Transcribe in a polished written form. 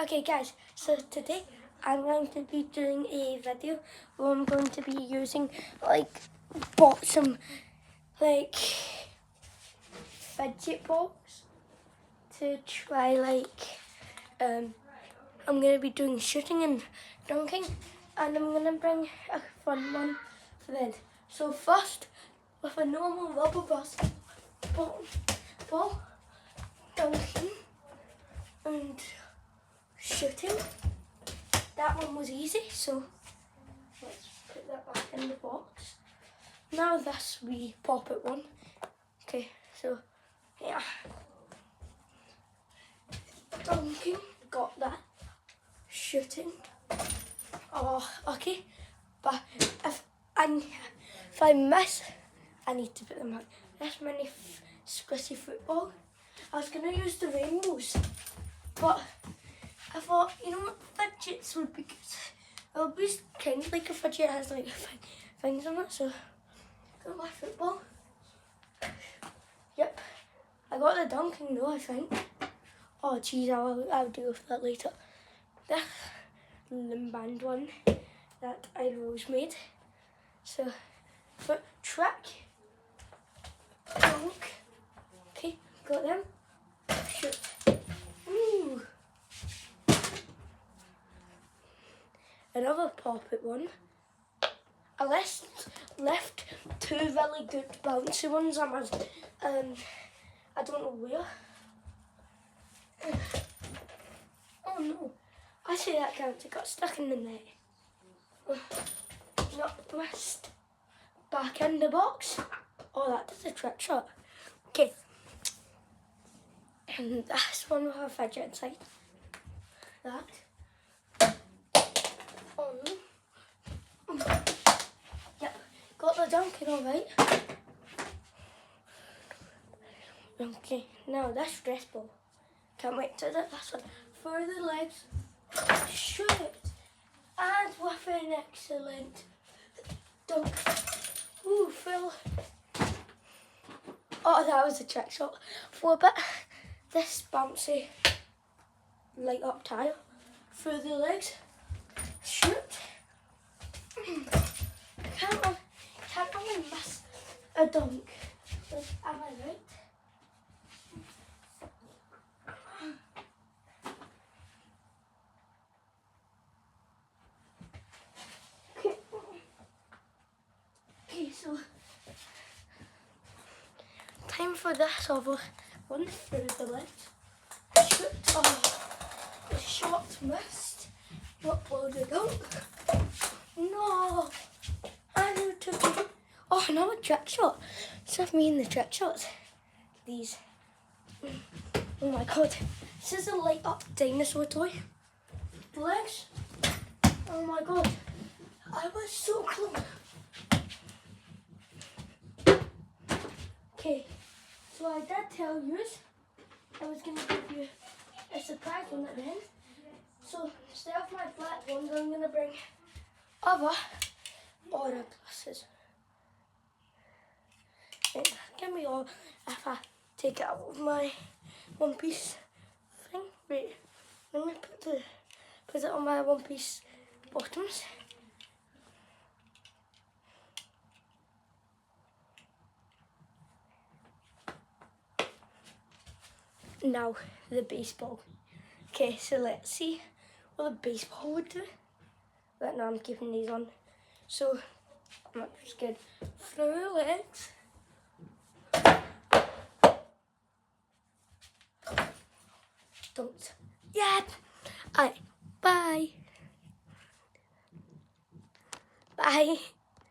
Okay guys, so today I'm going to be doing a video where I'm going to be using bought some fidget balls to try I'm going to be doing shooting and dunking, and I'm going to bring a fun one for then. So first, with a normal rubber basketball ball, dunking and shooting. That one was easy, so let's put that back in the box. Now this wee pop it one. Okay, so yeah. Dunking, got that. Shooting. Oh, okay. But if I miss, I need to put them out. This mini squishy football. I was gonna use the rainbows, but I thought, you know what, fidgets would be good. It'll be kind of like a fidget, has like things on it, so got my football. Yep, I got the dunking though, I think. Oh geez, I'll deal with that later. This limband one that I rose made. So, foot track, dunk. Okay, got them. Shoot. Ooh. Another pop-it one. I left two really good bouncy ones. I don't know where. Oh no! I see that counts. It got stuck in the net. Not missed. Back in the box. Oh, that does a trick shot. Okay. And this one will have a fidget inside. That. Yep, got the dunking all right. Okay, now this dress ball. Can't wait to do this one. For the legs, shoot, and with an excellent dunk. Ooh, full. Oh, that was a trick shot. For a bit, this bouncy light up tile through the legs. Shoot. Can't really miss a dunk. Am I right? Okay, so time for this other one through the legs. Shoot. Oh, the shot missed. Not loaded up. No. I knew to be. Oh, another trick shot. Instead of me in the trick shots, these. Oh my god. This is a light up dinosaur toy. Legs. Oh my god. I was so close. Okay, so I did tell you I was going to give you a surprise one at the end. So instead of my black ones, I'm going to bring other aura glasses. Wait, give me all if I take it out of my one piece thing. Wait, let me put it on my one piece bottoms. Now the baseball. Okay, so let's see what the baseball would do. But now I'm keeping these on. So I'm just good. Through the legs. Don't. Yeah. Alright. Bye. Bye.